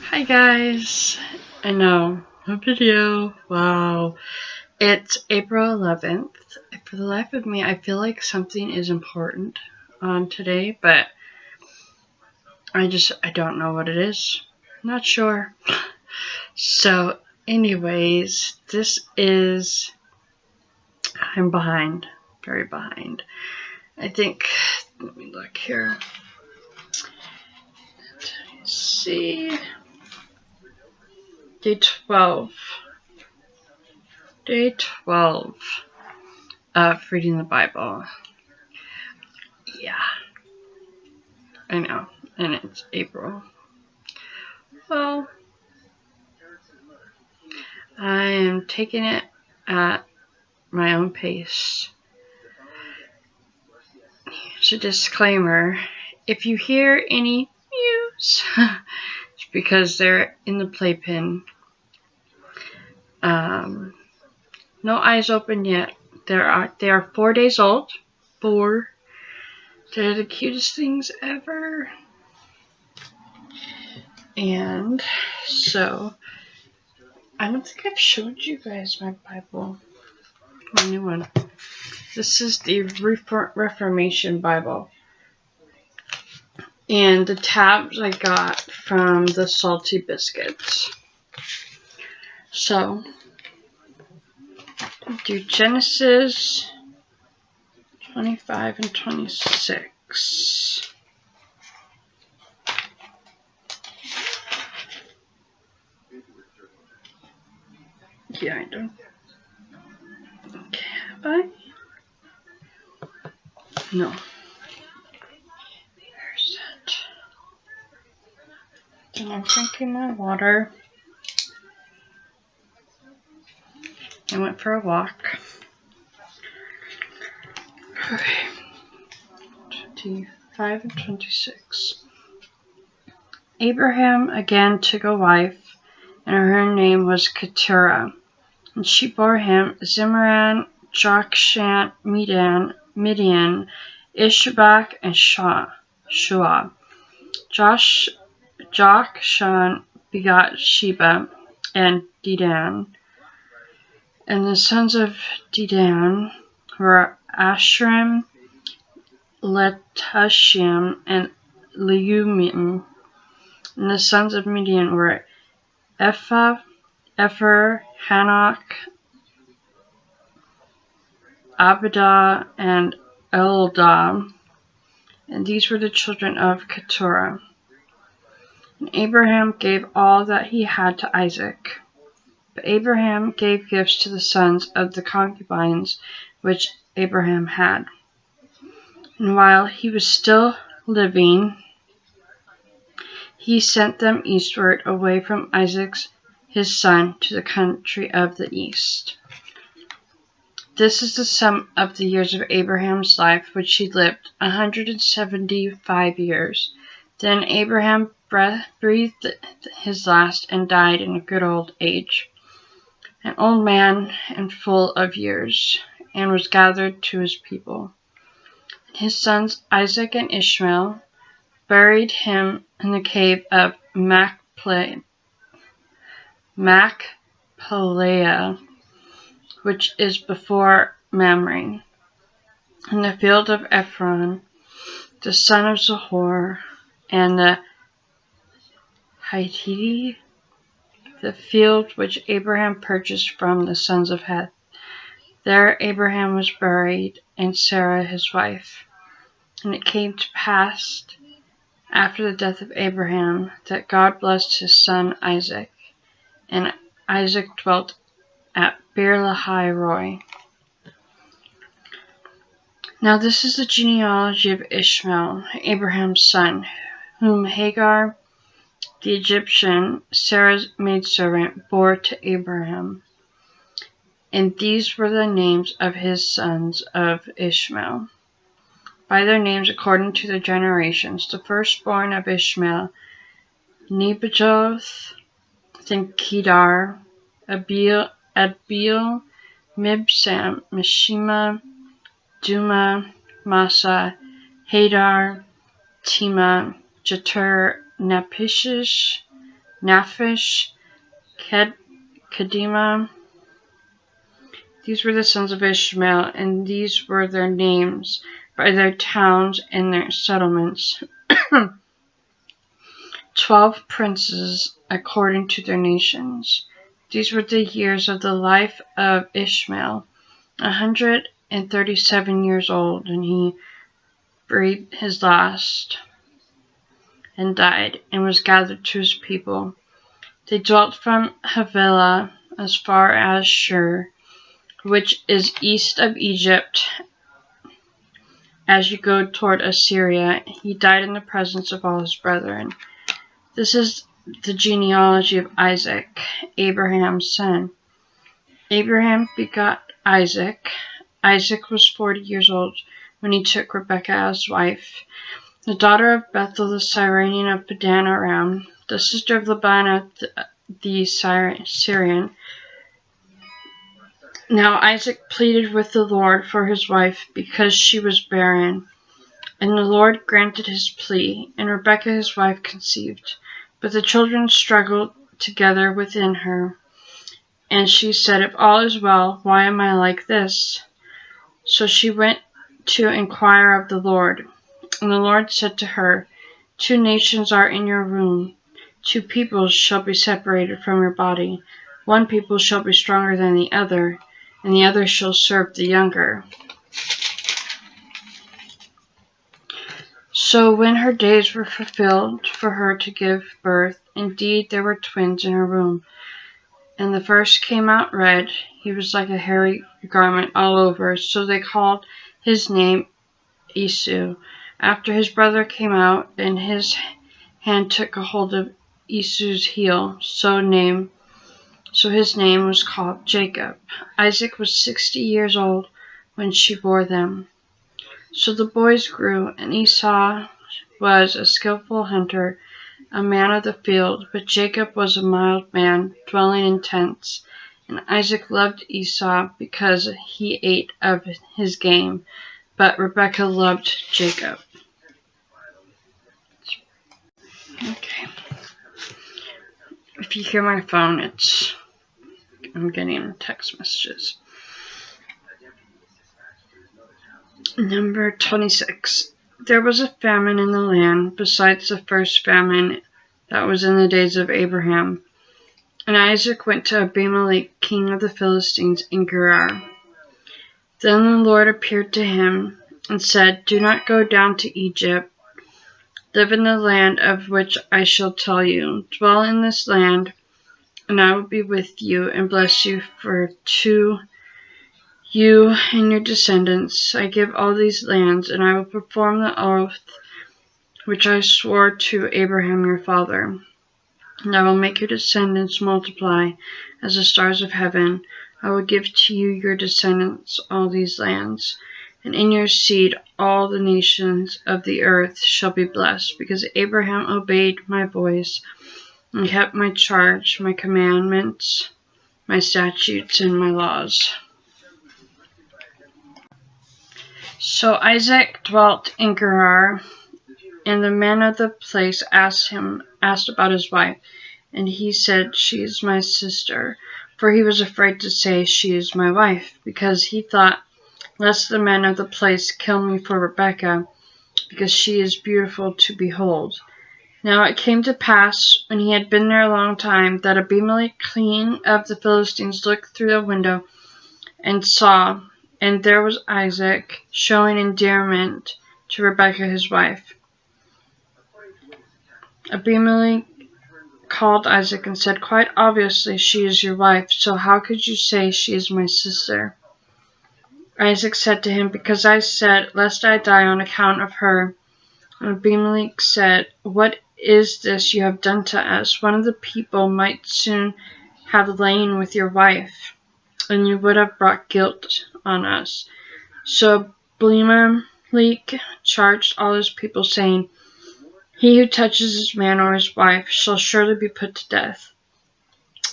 Hi guys, I know, a video, wow. It's April 11th. For the life of me, I feel like something is important on today, but I don't know what it is. Not sure. So anyways, I'm behind, very behind. I think, let me look here. Let's see. Day 12 of reading the Bible. Yeah, I know, and it's April. Well, I am taking it at my own pace. Here's a disclaimer. If you hear any mews, it's because they're in the playpen. No eyes open yet. They are 4 days old. 4. They're the cutest things ever. And so, I don't think I've showed you guys my Bible. My new one. This is the Reformation Bible. And the tabs I got from the Salty Biscuits. So, do Genesis 25 and 26. Yeah, I don't. Okay, have I? No. There's that. And I'm drinking my water. I went for a walk. Okay. 25 and 26. Abraham again took a wife, and her name was Keturah. And she bore him Zimran, Jokshan, Midian, Ishbak, and Shua. Jokshan begot Sheba and Dedan. And the sons of Dedan were Ashram, Letushim, and Leumim. And the sons of Midian were Ephah, Hanok, Abidah, and Eldah. And these were the children of Keturah. And Abraham gave all that he had to Isaac. But Abraham gave gifts to the sons of the concubines which Abraham had. And while he was still living, he sent them eastward away from Isaac his son to the country of the east. This is the sum of the years of Abraham's life, which he lived 175 years. Then Abraham breathed his last and died in a good old age, an old man and full of years, and was gathered to his people. His sons Isaac and Ishmael buried him in the cave of Machpelah, which is before Mamre, in the field of Ephron, the son of Zohar, and the Hittite, the field which Abraham purchased from the sons of Heth. There Abraham was buried, and Sarah his wife. And it came to pass, after the death of Abraham, that God blessed his son Isaac, and Isaac dwelt at Beer-lahai-roi. Now this is the genealogy of Ishmael, Abraham's son, whom Hagar, the Egyptian, Sarah's maidservant, bore to Abraham. And these were the names of his sons of Ishmael, by their names according to their generations. The firstborn of Ishmael, Nebajoth, then Kedar, Adbeel, Mibsam, Mishima, Duma, Massa, Hadar, Tema, Jetur, Napishtish, Naphish, Kedemah. These were the sons of Ishmael, and these were their names by their towns and their settlements. 12 princes according to their nations. These were the years of the life of Ishmael, 137 years old, and he breathed his last and died, and was gathered to his people. They dwelt from Havilah as far as Shur, which is east of Egypt, as you go toward Assyria. He died in the presence of all his brethren. This is the genealogy of Isaac, Abraham's son. Abraham begot Isaac. Isaac was 40 years old when he took Rebekah as wife, the daughter of Bethuel the Syrian of Padan Aram, the sister of Laban the Syrian. Now Isaac pleaded with the Lord for his wife because she was barren. And the Lord granted his plea, and Rebekah his wife conceived. But the children struggled together within her. And she said, "If all is well, why am I like this?" So she went to inquire of the Lord. And the Lord said to her, "2 nations are in your womb. 2 peoples shall be separated from your body. 1 people shall be stronger than the other, and the other shall serve the younger." So when her days were fulfilled for her to give birth, indeed there were twins in her womb. And the first came out red. He was like a hairy garment all over, so they called his name Esau. After his brother came out, and his hand took a hold of Esau's heel, so his name was called Jacob. Isaac was 60 years old when she bore them. So the boys grew, and Esau was a skillful hunter, a man of the field, but Jacob was a mild man, dwelling in tents. And Isaac loved Esau because he ate of his game, but Rebekah loved Jacob. Okay. If you hear my phone, I'm getting text messages. Number 26. There was a famine in the land, besides the first famine that was in the days of Abraham. And Isaac went to Abimelech, king of the Philistines, in Gerar. Then the Lord appeared to him and said, "Do not go down to Egypt. Live in the land of which I shall tell you. Dwell in this land, and I will be with you and bless you to you and your descendants. I give all these lands, and I will perform the oath which I swore to Abraham your father. And I will make your descendants multiply as the stars of heaven. I will give to you, your descendants, all these lands. And in your seed all the nations of the earth shall be blessed, because Abraham obeyed my voice and kept my charge, my commandments, my statutes, and my laws." So Isaac dwelt in Gerar, and the men of the place asked about his wife, and he said, "She is my sister," for he was afraid to say, "She is my wife," because he thought, lest the men of the place kill me for Rebekah, because she is beautiful to behold. Now it came to pass, when he had been there a long time, that Abimelech, king of the Philistines, looked through the window and saw, and there was Isaac, showing endearment to Rebekah his wife. Abimelech called Isaac and said, "Quite obviously she is your wife, so how could you say she is my sister?" Isaac said to him, "Because I said, lest I die on account of her." And Abimelech said, "What is this you have done to us? One of the people might soon have lain with your wife, and you would have brought guilt on us." So Abimelech charged all his people, saying, "He who touches his man or his wife shall surely be put to death."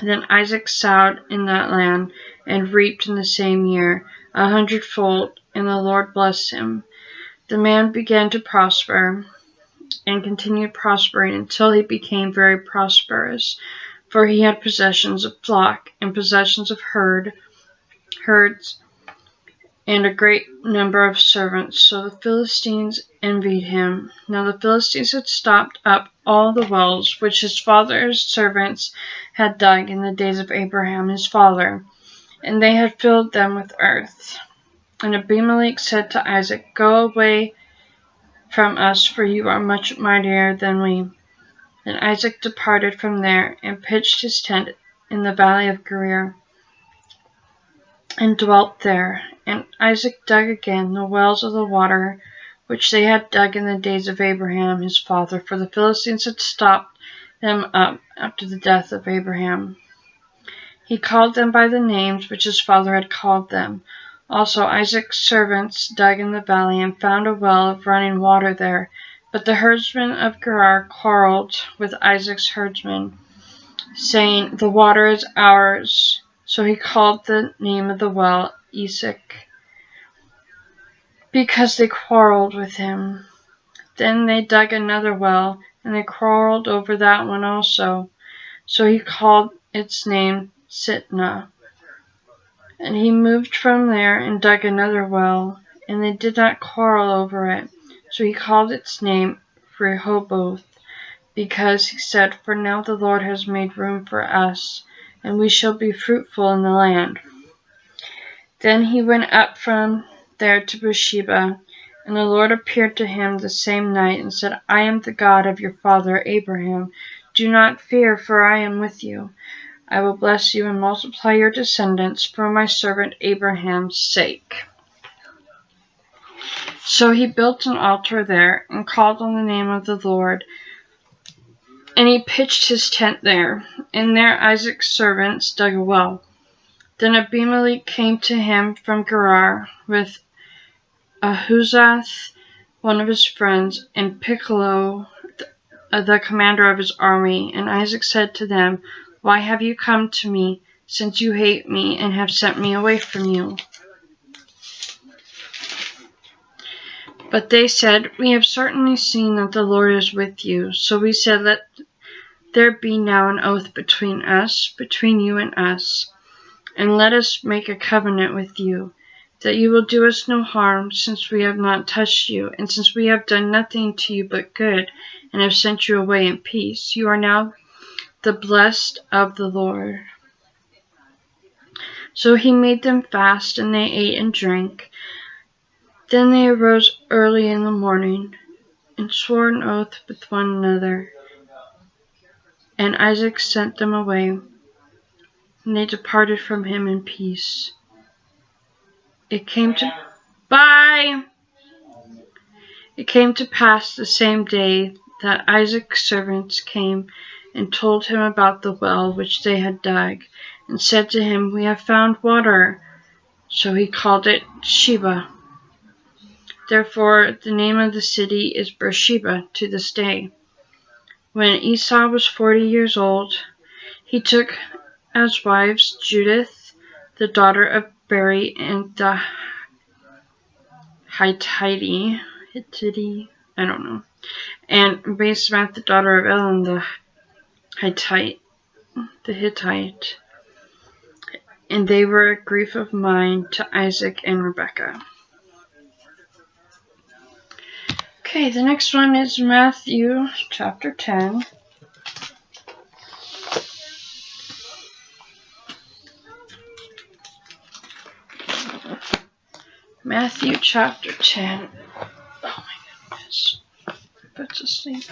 Then Isaac sowed in that land, and reaped in the same year 100-fold, and the Lord blessed him. The man began to prosper, and continued prospering until he became very prosperous, for he had possessions of flock and possessions of herds, and a great number of servants. So the Philistines envied him. Now the Philistines had stopped up all the wells which his father's servants had dug in the days of Abraham his father, and they had filled them with earth. And Abimelech said to Isaac, Go away from us, for you are much mightier than we. Then Isaac departed from there and pitched his tent in the valley of Gerar, and dwelt there. And Isaac dug again the wells of the water which they had dug in the days of Abraham his father, for the Philistines had stopped them up after the death of Abraham. He called them by the names which his father had called them. Also Isaac's servants dug in the valley and found a well of running water there. But the herdsmen of Gerar quarreled with Isaac's herdsmen, saying, The water is ours. So he called the name of the well Esek, because they quarreled with him. Then they dug another well, and they quarreled over that one also. So he called its name Sitnah. And he moved from there and dug another well, and they did not quarrel over it. So he called its name Rehoboth, because he said, For now the Lord has made room for us, and we shall be fruitful in the land. Then he went up from there to Beersheba, and the Lord appeared to him the same night, and said, I am the God of your father Abraham. Do not fear, for I am with you. I will bless you and multiply your descendants for my servant Abraham's sake. So he built an altar there, and called on the name of the Lord. And he pitched his tent there, and there Isaac's servants dug a well. Then Abimelech came to him from Gerar with Ahuzath, one of his friends, and Piccolo, the commander of his army. And Isaac said to them, Why have you come to me, since you hate me and have sent me away from you? But they said, We have certainly seen that the Lord is with you. So we said, Let there be now an oath between us, between you and us, and let us make a covenant with you, that you will do us no harm, since we have not touched you, and since we have done nothing to you but good, and have sent you away in peace. You are now the blessed of the Lord. So he made them fast, and they ate and drank. Then they arose early in the morning, and swore an oath with one another. And Isaac sent them away, and they departed from him in peace. It came to pass the same day that Isaac's servants came and told him about the well which they had dug, and said to him, We have found water. So he called it Sheba. Therefore the name of the city is Beersheba to this day. When Esau was 40 years old, he took as wives Judith, the daughter of Beri, and the Hittite, and Basemath, the daughter of Elon, the Hittite, and they were a grief of mind to Isaac and Rebekah. Okay, the next one is Matthew chapter 10. Matthew chapter 10. Oh my goodness. Put to sleep.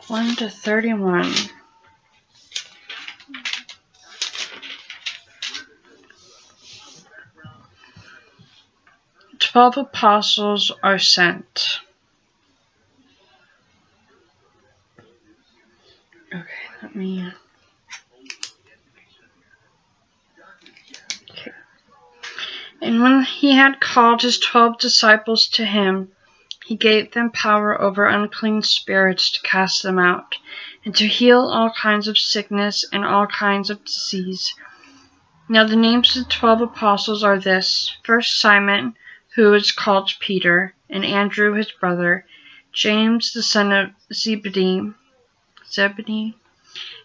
One to 31. The 12 apostles are sent. Okay, let me... Okay. And when he had called his 12 disciples to him, he gave them power over unclean spirits to cast them out, and to heal all kinds of sickness and all kinds of disease. Now the names of the 12 apostles are this: first Simon, who is called Peter, and Andrew his brother, James the son of Zebedee,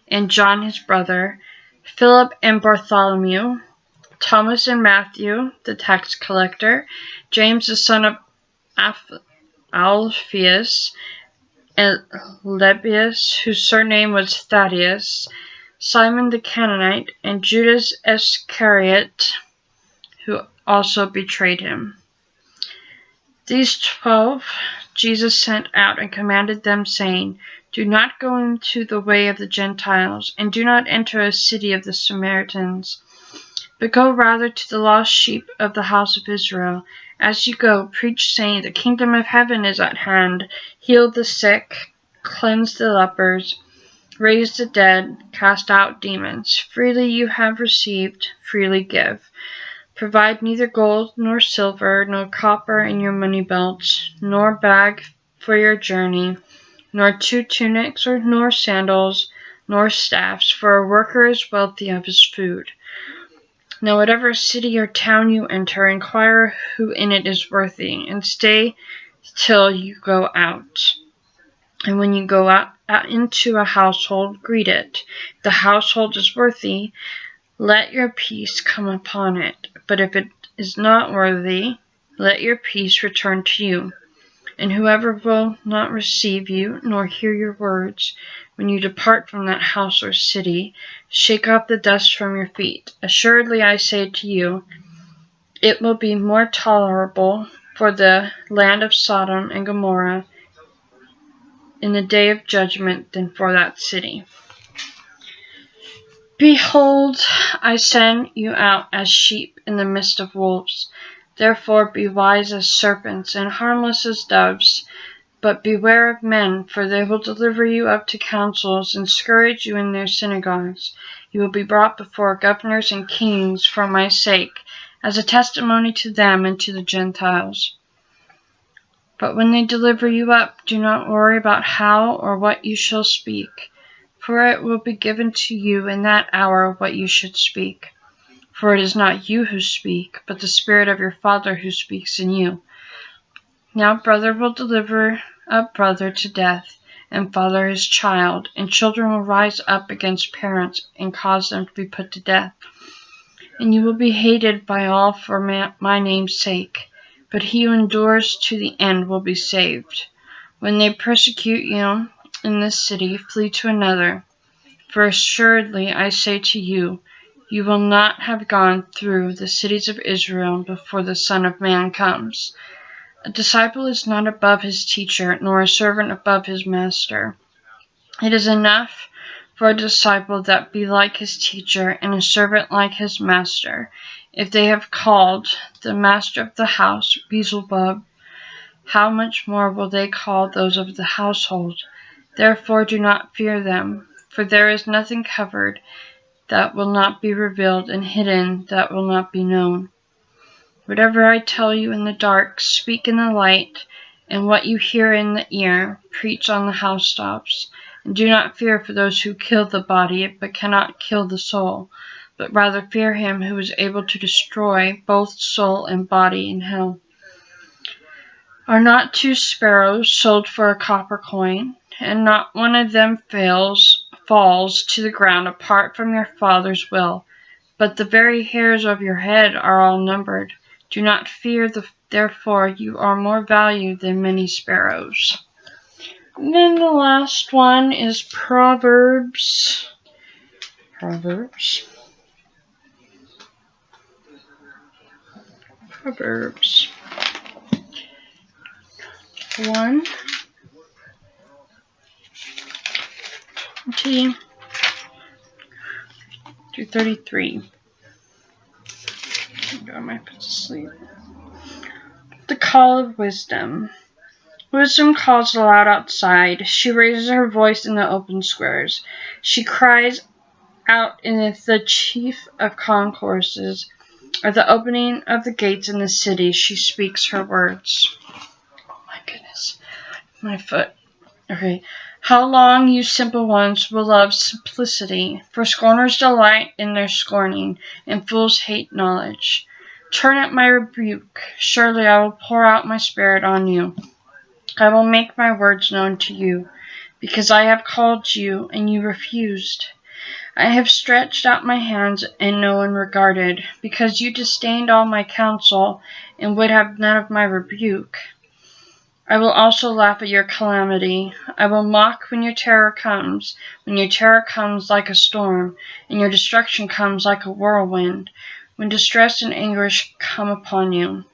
and John his brother, Philip and Bartholomew, Thomas and Matthew, the tax collector, James the son of Alphaeus, and Lebbaeus, whose surname was Thaddeus, Simon the Canaanite, and Judas Iscariot, who also betrayed him. These 12 Jesus sent out and commanded them, saying, Do not go into the way of the Gentiles, and do not enter a city of the Samaritans, but go rather to the lost sheep of the house of Israel. As you go, preach, saying, The kingdom of heaven is at hand. Heal the sick, cleanse the lepers, raise the dead, cast out demons. Freely you have received, freely give. Provide neither gold nor silver, nor copper in your money belts, nor bag for your journey, nor 2 tunics, nor sandals, nor staffs, for a worker is wealthy of his food. Now whatever city or town you enter, inquire who in it is worthy, and stay till you go out. And when you go out into a household, greet it. If the household is worthy, let your peace come upon it. But if it is not worthy, let your peace return to you. And whoever will not receive you, nor hear your words, when you depart from that house or city, shake off the dust from your feet. Assuredly I say to you, it will be more tolerable for the land of Sodom and Gomorrah in the day of judgment than for that city. Behold, I send you out as sheep in the midst of wolves. Therefore be wise as serpents and harmless as doves. But beware of men, for they will deliver you up to councils and scourge you in their synagogues. You will be brought before governors and kings for my sake, as a testimony to them and to the Gentiles. But when they deliver you up, do not worry about how or what you shall speak, for it will be given to you in that hour what you should speak. For it is not you who speak, but the Spirit of your Father who speaks in you. Now brother will deliver up brother to death, and father his child, and children will rise up against parents and cause them to be put to death. And you will be hated by all for my name's sake, but he who endures to the end will be saved. When they persecute you in this city, flee to another. For assuredly I say to you, you will not have gone through the cities of Israel before the Son of Man comes. A disciple is not above his teacher, nor a servant above his master. It is enough for a disciple that be like his teacher, and a servant like his master. If they have called the master of the house Beelzebub, how much more will they call those of the household? Therefore do not fear them, for there is nothing covered that will not be revealed, and hidden that will not be known. Whatever I tell you in the dark, speak in the light, and what you hear in the ear, preach on the housetops. And do not fear for those who kill the body, but cannot kill the soul, but rather fear him who is able to destroy both soul and body in hell. Are not 2 sparrows sold for a copper coin, and not one of them falls to the ground apart from your Father's will? But the very hairs of your head are all numbered. Do not fear, therefore you are more valued than many sparrows. And then the last one is Proverbs. Proverbs 1, 20 through 33. I might put to sleep. The call of wisdom. Wisdom calls aloud outside. She raises her voice in the open squares. She cries out in the chief of concourses. At the opening of the gates in the city, she speaks her words. Oh my goodness. My foot. Okay. How long you simple ones will love simplicity? For scorners delight in their scorning, and fools hate knowledge. Turn at my rebuke. Surely I will pour out my spirit on you. I will make my words known to you, because I have called you, and you refused. I have stretched out my hands, and no one regarded, because you disdained all my counsel, and would have none of my rebuke. I will also laugh at your calamity. I will mock when your terror comes like a storm, and your destruction comes like a whirlwind, when distress and anguish come upon you.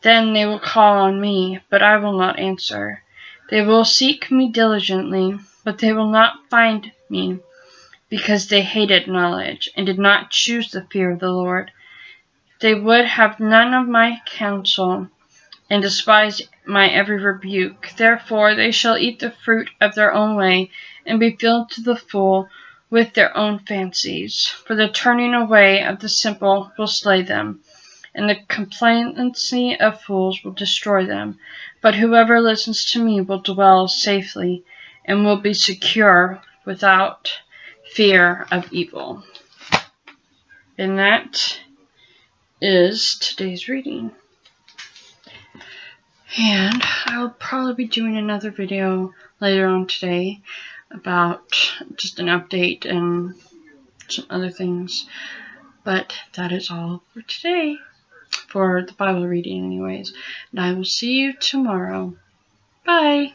Then they will call on me, but I will not answer. They will seek me diligently, but they will not find me, because they hated knowledge, and did not choose the fear of the Lord. They would have none of my counsel, and despise my every rebuke. Therefore they shall eat the fruit of their own way, and be filled to the full with their own fancies. For the turning away of the simple will slay them, and the complacency of fools will destroy them. But whoever listens to me will dwell safely, and will be secure without fear of evil. And that is today's reading. And I'll probably be doing another video later on today about just an update and some other things. But that is all for today, for the Bible reading anyways. And I will see you tomorrow. Bye!